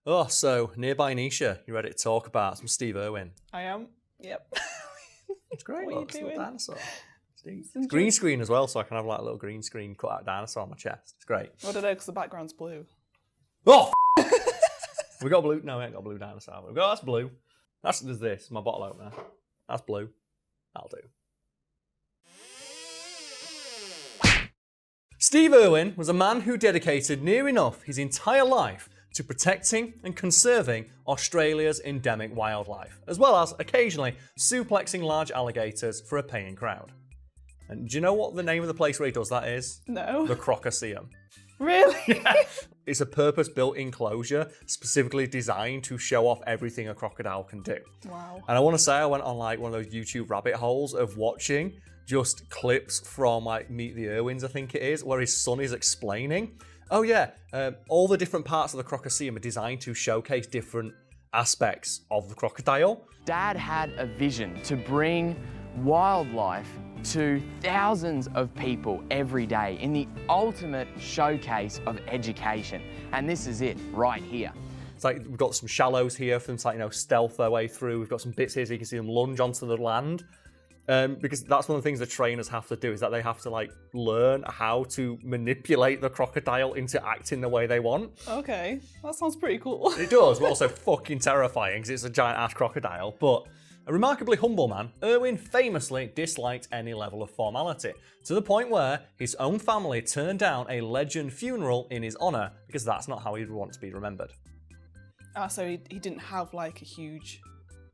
Oh, so nearby Nisha, you ready to talk about some Steve Irwin? I am. Yep. It's great. What are you Look, it's a little doing? dinosaur. It's green screen as well, so I can have like a little green screen cut out dinosaur on my chest. It's great. I don't know, because the background's blue. Oh, we got blue. No, we ain't got blue dinosaur. We got that's blue. There's this. My bottle opener. That's blue. That'll do. Steve Irwin was a man who dedicated near enough his entire life to protecting and conserving Australia's endemic wildlife, as well as occasionally suplexing large alligators for a paying crowd. And do you know what the name of the place where he does that is? No. The Crocoseum. Really? Yeah. It's a purpose-built enclosure specifically designed to show off everything a crocodile can do. Wow. And I want to say I went on like one of those YouTube rabbit holes of watching just clips from like Meet the Irwins, I think it is, where his son is explaining, oh yeah, all the different parts of the Crocoseum are designed to showcase different aspects of the crocodile. Dad had a vision to bring wildlife to thousands of people every day in the ultimate showcase of education. And this is it right here. It's like we've got some shallows here for them to like, stealth their way through. We've got some bits here so you can see them lunge onto the land. Because that's one of the things the trainers have to do is that they have to like learn how to manipulate the crocodile into acting the way they want. Okay, that sounds pretty cool. It does, but also fucking terrifying because it's a giant ass crocodile. But a remarkably humble man, Irwin famously disliked any level of formality, to the point where his own family turned down a legend funeral in his honour because that's not how he'd want to be remembered. So he didn't have like a huge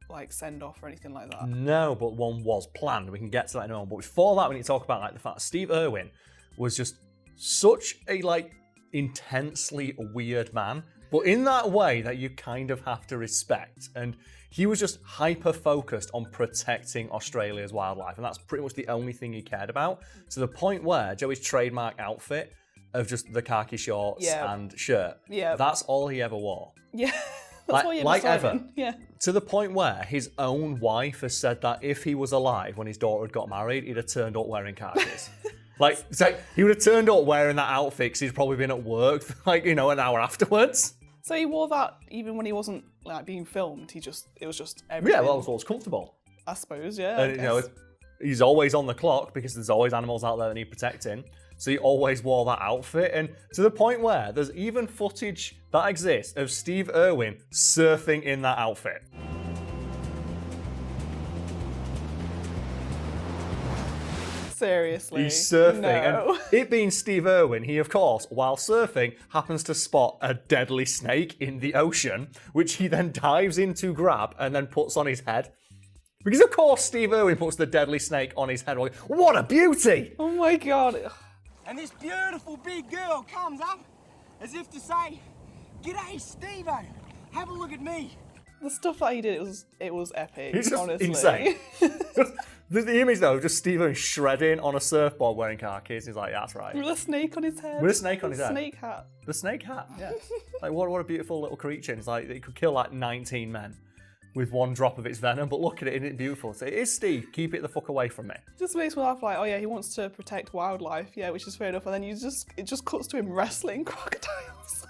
like send-off or anything like that? No, but one was planned. We can get to that in a moment. But before that, we need to talk about like the fact that Steve Irwin was just such a like intensely weird man, but in that way that you kind of have to respect. And he was just hyper-focused on protecting Australia's wildlife, and that's pretty much the only thing he cared about, to the point where Joey's trademark outfit of just the khaki shorts and shirt, that's all he ever wore. Yeah. That's what like ever. Yeah. To the point where his own wife has said that if he was alive when his daughter had got married, he'd have turned up wearing khakis. It's like he would have turned up wearing that outfit because he'd probably been at work for like, an hour afterwards. So he wore that even when he wasn't like being filmed. It was just everything. Yeah, well, it was comfortable. I suppose, yeah. And he's always on the clock because there's always animals out there that need protecting. So he always wore that outfit, and to the point where there's even footage that exists of Steve Irwin surfing in that outfit. Seriously. He's surfing, No. and it being Steve Irwin, he of course, while surfing, happens to spot a deadly snake in the ocean, which he then dives in to grab and then puts on his head. Because of course Steve Irwin puts the deadly snake on his head. What a beauty! Oh my god. And this beautiful big girl comes up as if to say, "G'day, Steve-o, have a look at me." The stuff that he did, it was epic, It's just honestly. insane. The image though, just Steve Irwin shredding on a surfboard wearing khakis. He's like, that's right. With a snake on his head. With a snake on his head. Snake hat. The snake hat, yeah. Like what a beautiful little creature. It's like it could kill like 19 men with one drop of its venom, but look at it, isn't it beautiful? So it is Steve, keep it the fuck away from me. Just makes me laugh like, oh yeah, he wants to protect wildlife, yeah, which is fair enough, and then it just cuts to him wrestling crocodiles.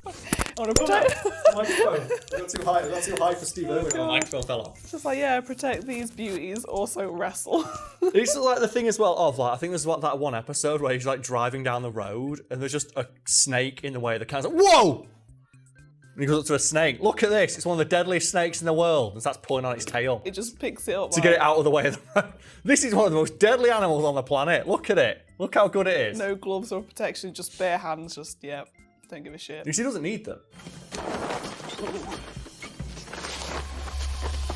I want to protect. Microphone. I got too high for Steve Irwin. The microphone fell off. Just like, yeah, protect these beauties, also wrestle. It's like the thing as well of like, I think there's that one episode where he's like driving down the road and there's just a snake in the way of the car. Like, whoa! And he goes up to a snake. Look at this. It's one of the deadliest snakes in the world. And starts pulling on its tail. It just picks it up. To get it out of the way of the road. This is one of the most deadly animals on the planet. Look at it. Look how good it is. No gloves or protection, just bare hands, just, yeah, don't give a shit. Because he doesn't need them.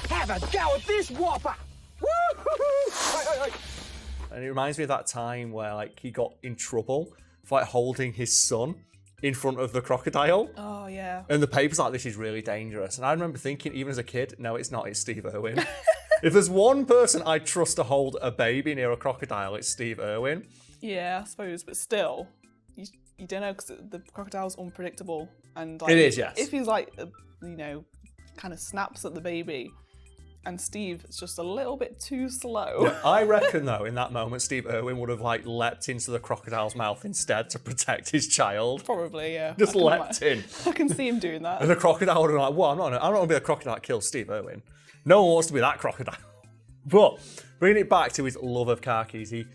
Have a go at this whopper. Woo-hoo-hoo. And it reminds me of that time where like he got in trouble for like holding his son in front of the crocodile. Oh, yeah. And the paper's like, this is really dangerous. And I remember thinking, even as a kid, no, it's not, it's Steve Irwin. If there's one person I'd trust to hold a baby near a crocodile, it's Steve Irwin. Yeah, I suppose, but still, you don't know, because the crocodile's unpredictable. And like, It is, yes. If he's like, kind of snaps at the baby, and Steve is just a little bit too slow. I reckon, though, in that moment, Steve Irwin would have like leapt into the crocodile's mouth instead to protect his child. Probably, yeah. Just leapt in. I can see him doing that. And the crocodile would have been like, well, I'm not going to be the crocodile that kills Steve Irwin. No one wants to be that crocodile. But bringing it back to his love of car keys, he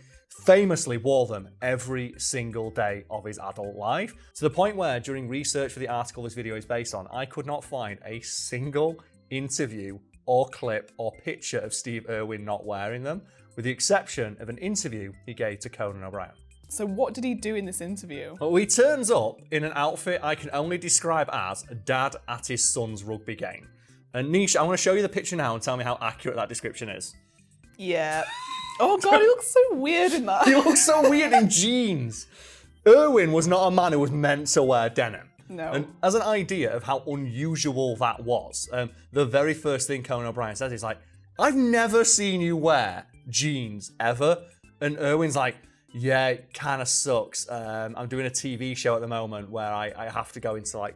famously wore them every single day of his adult life, to the point where, during research for the article this video is based on, I could not find a single interview or clip or picture of Steve Irwin not wearing them, with the exception of an interview he gave to Conan O'Brien. So what did he do in this interview? Well, he turns up in an outfit I can only describe as a dad at his son's rugby game. And Nisha, I want to show you the picture now and tell me how accurate that description is. Yeah. Oh God, he looks so weird in that. He looks so weird in jeans. Irwin was not a man who was meant to wear denim. No. And as an idea of how unusual that was, the very first thing Conan O'Brien says is like, I've never seen you wear jeans ever. And Irwin's like, yeah, it kind of sucks. I'm doing a TV show at the moment where I have to go into like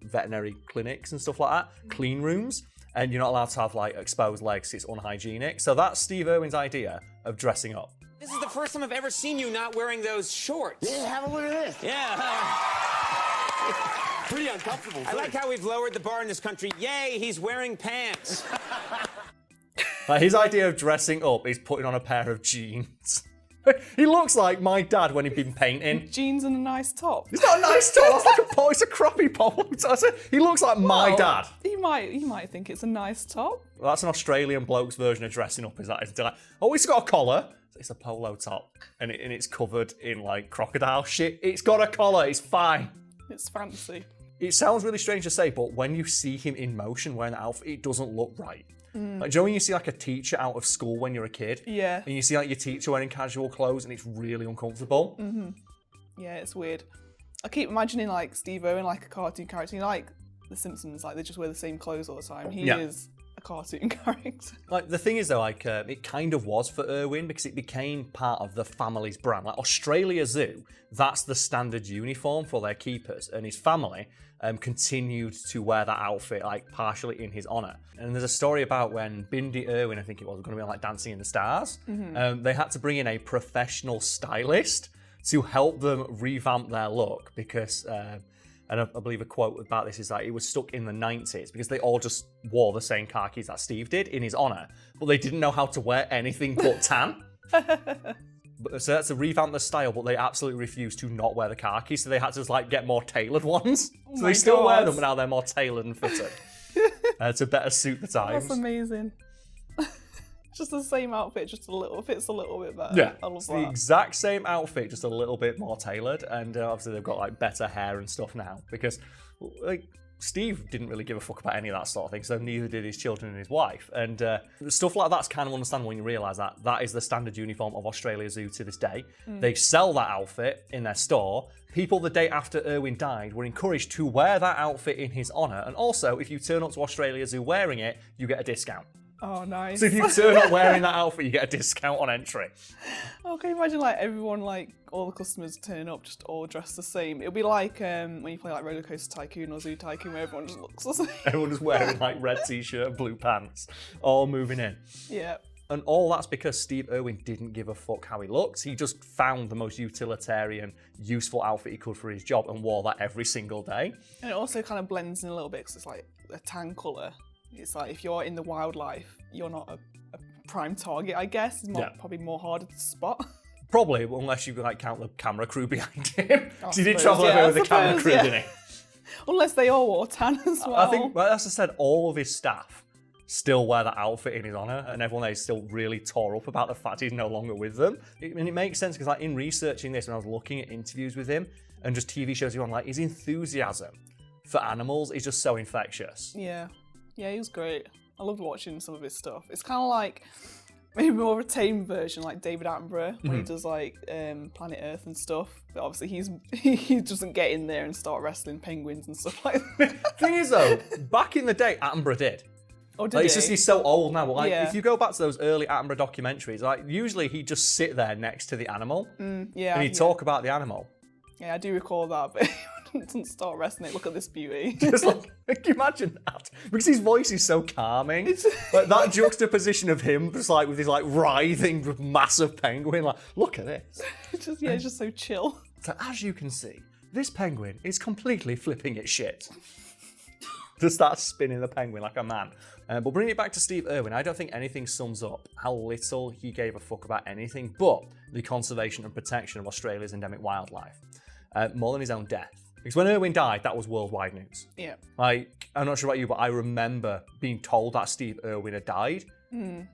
veterinary clinics and stuff like that, clean rooms, and you're not allowed to have like exposed legs. It's unhygienic. So that's Steve Irwin's idea of dressing up. This is the first time I've ever seen you not wearing those shorts. Yeah, have a look at this. Yeah. Pretty uncomfortable. I like how we've lowered the bar in this country. Yay, he's wearing pants. Like, his idea of dressing up is putting on a pair of jeans. He looks like my dad when he'd been painting. Jeans and a nice top. It's not a nice top. That's like a polo. It's a crappy polo. He looks like my dad. He might think it's a nice top. Well, that's an Australian bloke's version of dressing up. Is that? It's like, oh, it's got a collar. It's a polo top, and it's covered in like crocodile shit. It's got a collar. It's fine. It's fancy. It sounds really strange to say, but when you see him in motion wearing the outfit, it doesn't look right. Like, do you know when you see like a teacher out of school when you're a kid? Yeah. And you see like your teacher wearing casual clothes and it's really uncomfortable? Yeah, it's weird. I keep imagining like Steve Irwin, like a cartoon character. You know, like The Simpsons, like they just wear the same clothes all the time. He is a cartoon character. Like, the thing is though, like, it kind of was for Irwin because it became part of the family's brand. Like, Australia Zoo, that's the standard uniform for their keepers, and his family continued to wear that outfit, like, partially in his honour. And there's a story about when Bindi Irwin, I think it was going to be on, like, Dancing in the Stars, they had to bring in a professional stylist to help them revamp their look because... and I believe a quote about this is that it was stuck in the 90s because they all just wore the same khakis that Steve did in his honour, but they didn't know how to wear anything but tan. So that's to revamp the style, but they absolutely refused to not wear the khakis, so they had to just like get more tailored ones. So they still wear them, but now they're more tailored and fitted to better suit the times. That's amazing. Just the same outfit, just fits a little bit better. Yeah, I love it's that. the exact same outfit, just a little bit more tailored, and obviously they've got like better hair and stuff now because like Steve didn't really give a fuck about any of that sort of thing, so neither did his children and his wife, and stuff like that's kind of understandable when you realise that that is the standard uniform of Australia Zoo to this day. They sell that outfit in their store. People the day after Irwin died were encouraged to wear that outfit in his honour, and also if you turn up to Australia Zoo wearing it, you get a discount. Oh, nice. So if you turn up wearing that outfit, you get a discount on entry. Oh, can you imagine like everyone, like all the customers turning up just all dressed the same? It'll be like when you play like Roller Coaster Tycoon or Zoo Tycoon where everyone just looks the same. Everyone just wearing like red t-shirt, blue pants, all moving in. Yeah. And all that's because Steve Irwin didn't give a fuck how he looked. He just found the most utilitarian, useful outfit he could for his job and wore that every single day. And it also kind of blends in a little bit because it's like a tan colour. It's like if you're in the wildlife, you're not a prime target, I guess. It's probably more harder to spot. Probably, unless you like count the camera crew behind him. I So he did suppose, travel everywhere with the I camera suppose, crew, yeah. didn't he? Unless they all wore tan as well. I think, well, as I said, all of his staff still wear that outfit in his honour, and everyone there is still really tore up about the fact he's no longer with them. And it makes sense because, like, in researching this, when I was looking at interviews with him and just TV shows he on, like, his enthusiasm for animals is just so infectious. Yeah. Yeah, he was great. I loved watching some of his stuff. It's kind of like maybe more of a tame version, like David Attenborough, when he does like Planet Earth and stuff. But obviously he doesn't get in there and start wrestling penguins and stuff like that. Thing is, though, back in the day, Attenborough did. Or did Like, he? it's just he's so old now. But like, Yeah. if you go back to those early Attenborough documentaries, like usually he'd just sit there next to the animal Yeah, and he'd talk about the animal. Yeah, I do recall that, but he doesn't start wrestling it. Look at this beauty. Just like, Can you imagine that? Because his voice is so calming. Like that juxtaposition of him just like with his like writhing massive penguin, like, look at this. It's just so chill. So as you can see, this penguin is completely flipping its shit. Just starts spinning the penguin like a man. But bringing it back to Steve Irwin, I don't think anything sums up how little he gave a fuck about anything but the conservation and protection of Australia's endemic wildlife, more than his own death. Because when Irwin died, that was worldwide news. Yeah. Like, I'm not sure about you, but I remember being told that Steve Irwin had died.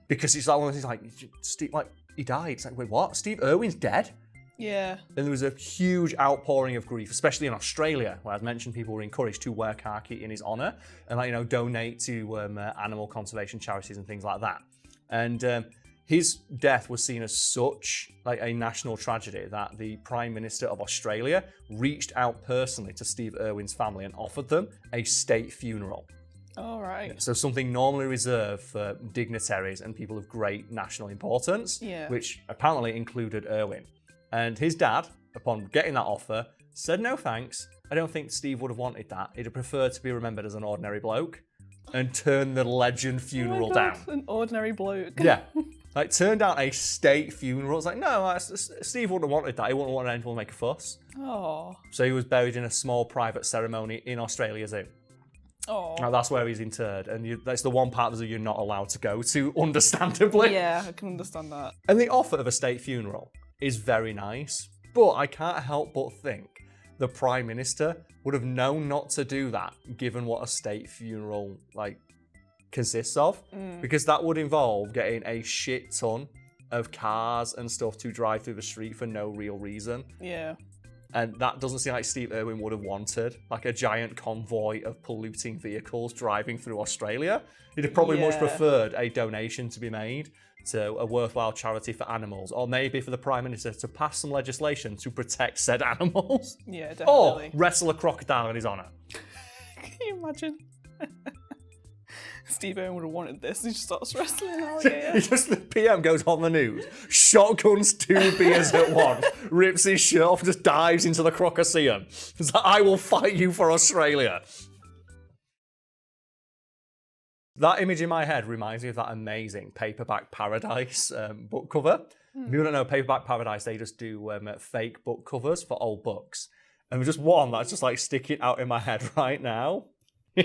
Because it's like one of those things like, Steve, like, he died. It's like, wait, what? Steve Irwin's dead? Yeah. And there was a huge outpouring of grief, especially in Australia, where, as mentioned, people were encouraged to wear khaki in his honour and, like, you know, donate to animal conservation charities and things like that. And his death was seen as such like a national tragedy that the Prime Minister of Australia reached out personally to Steve Irwin's family and offered them a state funeral. All right. So something normally reserved for dignitaries and people of great national importance, which apparently included Irwin. And his dad, upon getting that offer, said no thanks. I don't think Steve would have wanted that. He'd have preferred to be remembered as an ordinary bloke and turn the legend funeral down. An ordinary bloke. Yeah. Like, turned down a state funeral. It's like, no, Steve wouldn't have wanted that. He wouldn't have wanted anyone to make a fuss. Oh. So he was buried in a small private ceremony in Australia Zoo. Oh. Now, that's where he's interred. And that's the one part of the zoo you're not allowed to go to, understandably. Yeah, I can understand that. And the offer of a state funeral is very nice. But I can't help but think the Prime Minister would have known not to do that, given what a state funeral, like, consists of, because that would involve getting a shit ton of cars and stuff to drive through the street for no real reason. Yeah. And that doesn't seem like Steve Irwin would have wanted, like a giant convoy of polluting vehicles driving through Australia. He'd have probably much preferred a donation to be made to a worthwhile charity for animals, or maybe for the Prime Minister to pass some legislation to protect said animals. Yeah, Or definitely. wrestle a crocodile in his honour. Can you imagine? Steve Irwin would have wanted this. He just starts wrestling an alligator. The PM goes on the news, shotguns 2 beers at once, rips his shirt off, just dives into the Crocoseum. It's like, I will fight you for Australia. That image in my head reminds me of that amazing Paperback Paradise book cover. If you don't know Paperback Paradise, they just do fake book covers for old books. And there's just one that's just like sticking out in my head right now.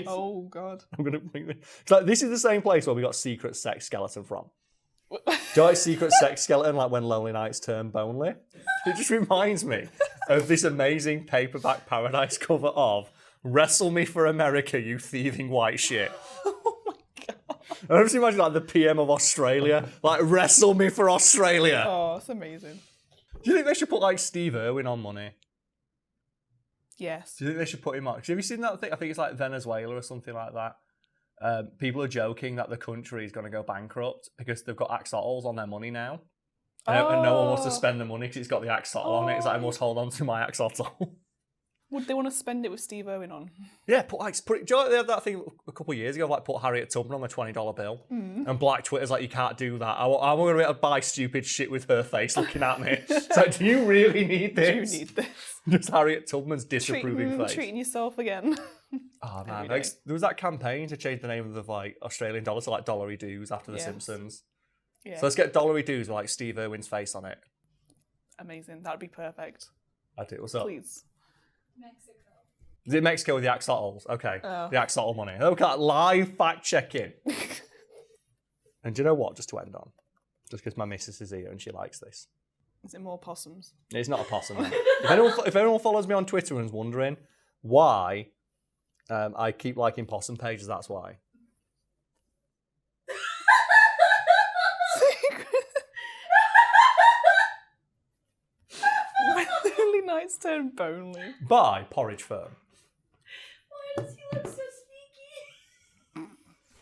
Oh, God. I'm going to bring this. It's like, this is the same place where we got Secret Sex Skeleton from. Do you like Secret Sex Skeleton, like when Lonely Nights Turn Bonely? It just reminds me of this amazing Paperback Paradise cover of Wrestle Me for America, you thieving white shit. Oh, my God. I just imagine like the PM of Australia, like, wrestle me for Australia. Oh, that's amazing. Do you think they should put like Steve Irwin on money? Yes. Do you think they should put him on? Have you seen that thing? I think it's like Venezuela or something like that. People are joking that the country is going to go bankrupt because they've got axolotls on their money now. And no one wants to spend the money because it's got the axolotl on it. It's like, I must hold on to my axolotl. Would they want to spend it with Steve Irwin on? Yeah, do you know, they had that thing a couple of years ago, like put Harriet Tubman on the $20 bill. And Black Twitter's like, you can't do that. I'm going to be able to buy stupid shit with her face looking at me. It's like, do you really need this? Do you need this? Just Harriet Tubman's disapproving face. Treating yourself again. Oh man, Every day. there was that campaign to change the name of the like Australian dollar to like Dollary Doos after The Simpsons. Yeah. So let's get Dollary Doos with like Steve Irwin's face on it. Amazing. That'd be perfect. I do. What's up? Please. Mexico. Is it Mexico with the axolotls? Okay, Oh. the axolotl money. Look at live fact checking. And do you know what? Just to end on, just because my missus is here and she likes this. Is it more possums? It's not a possum. No. If anyone follows me on Twitter and is wondering why I keep liking possum pages, that's why. When the early nights turn bonely. By Porridge Firm. Why does he look so sneaky?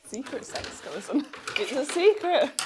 Secret sex skeleton. It's a secret.